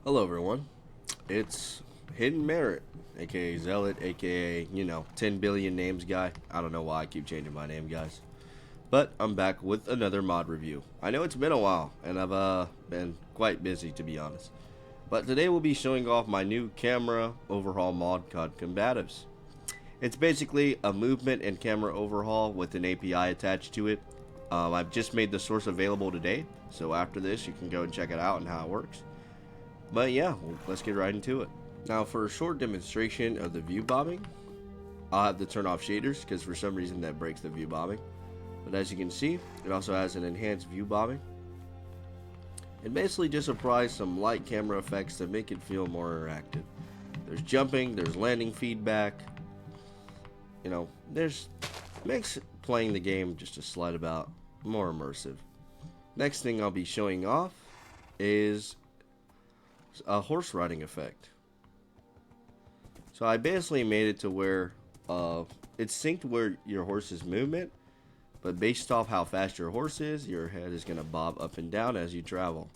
Hello everyone, it's Hidden Merit, aka Zealot, aka, 10 billion names guy. I don't know why I keep changing my name, guys. But I'm back with another mod review. I know it's been a while, and I've been quite busy to be honest. But today we'll be showing off my new camera overhaul mod called Combatives. It's basically a movement and camera overhaul with an API attached to it. I've just made the source available today, so after this you can go and check it out and how it works. But yeah, well, let's get right into it. Now for a short demonstration of the view bobbing, I'll have to turn off shaders because for some reason that breaks the view bobbing. But as you can see, it also has an enhanced view bobbing. It basically just applies some light camera effects to make it feel more interactive. There's jumping, there's landing feedback. There's makes playing the game just a slight about more immersive. Next thing I'll be showing off is a horse riding effect. So I basically made it to where it's synced where your horse's movement, but based off how fast your horse is, your head is going to bob up and down as you travel.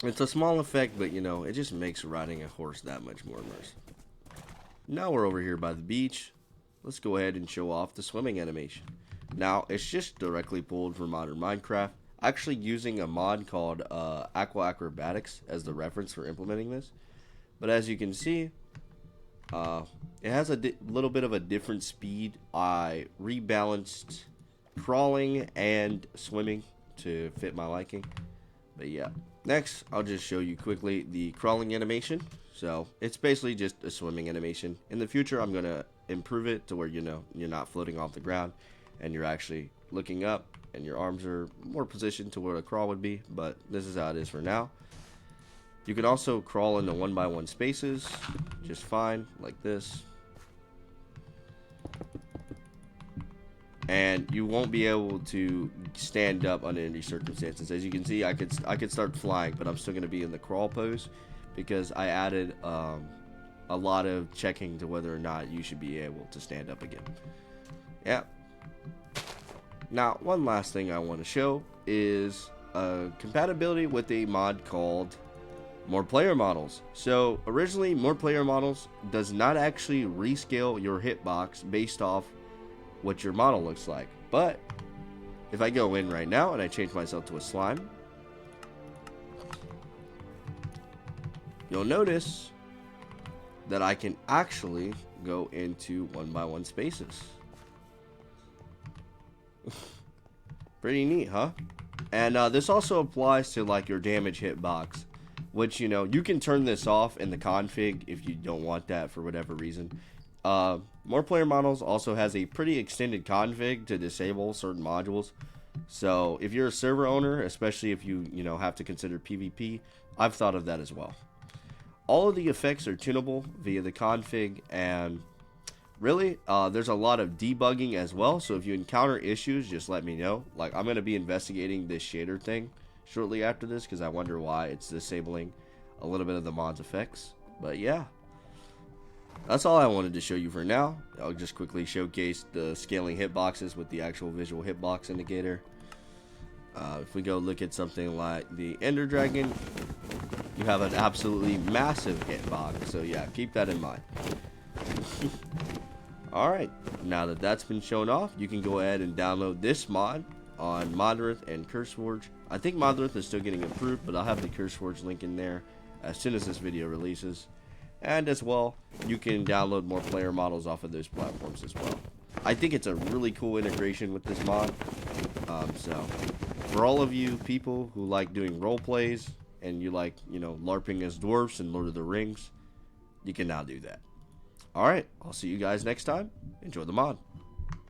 It's a small effect, but it just makes riding a horse that much more immersive. Now we're over here by the beach. Let's go ahead and show off the swimming animation. Now it's just directly pulled from modern Minecraft, actually using a mod called Aqua Acrobatics as the reference for implementing this. But as you can see, it has a little bit of a different speed. I rebalanced crawling and swimming to fit my liking. But yeah, next I'll just show you quickly the crawling animation. So it's basically just a swimming animation. In the future I'm going to improve it to where you're not floating off the ground and you're actually looking up and your arms are more positioned to where a crawl would be, but this is how it is for now. You can also crawl into 1x1 spaces just fine, like this. And you won't be able to stand up under any circumstances. As you can see, I could start flying, but I'm still going to be in the crawl pose because I added a lot of checking to whether or not you should be able to stand up again. Yeah. Now, one last thing I want to show is compatibility with a mod called More Player Models. So originally, More Player Models does not actually rescale your hitbox based off what your model looks like. But if I go in right now and I change myself to a slime, you'll notice that I can actually go into 1x1 spaces. Pretty neat, huh? And this also applies to like your damage hitbox, which you can turn this off in the config if you don't want that for whatever reason. More Player Models also has a pretty extended config to disable certain modules. So if you're a server owner, especially if you have to consider PvP, I've thought of that as well. All of the effects are tunable via the config, and really, there's a lot of debugging as well, so if you encounter issues, just let me know. Like, I'm going to be investigating this shader thing shortly after this, because I wonder why it's disabling a little bit of the mod's effects. But yeah, that's all I wanted to show you for now. I'll just quickly showcase the scaling hitboxes with the actual visual hitbox indicator. If we go look at something like the Ender Dragon, you have an absolutely massive hitbox, so yeah, keep that in mind. Alright, now that that's been shown off, you can go ahead and download this mod on Modrith and CurseForge. I think Modrith is still getting improved, but I'll have the CurseForge link in there as soon as this video releases. And as well, you can download More Player Models off of those platforms as well. I think it's a really cool integration with this mod. So, for all of you people who like doing role plays and you like, LARPing as dwarfs in Lord of the Rings, you can now do that. Alright, I'll see you guys next time. Enjoy the mod.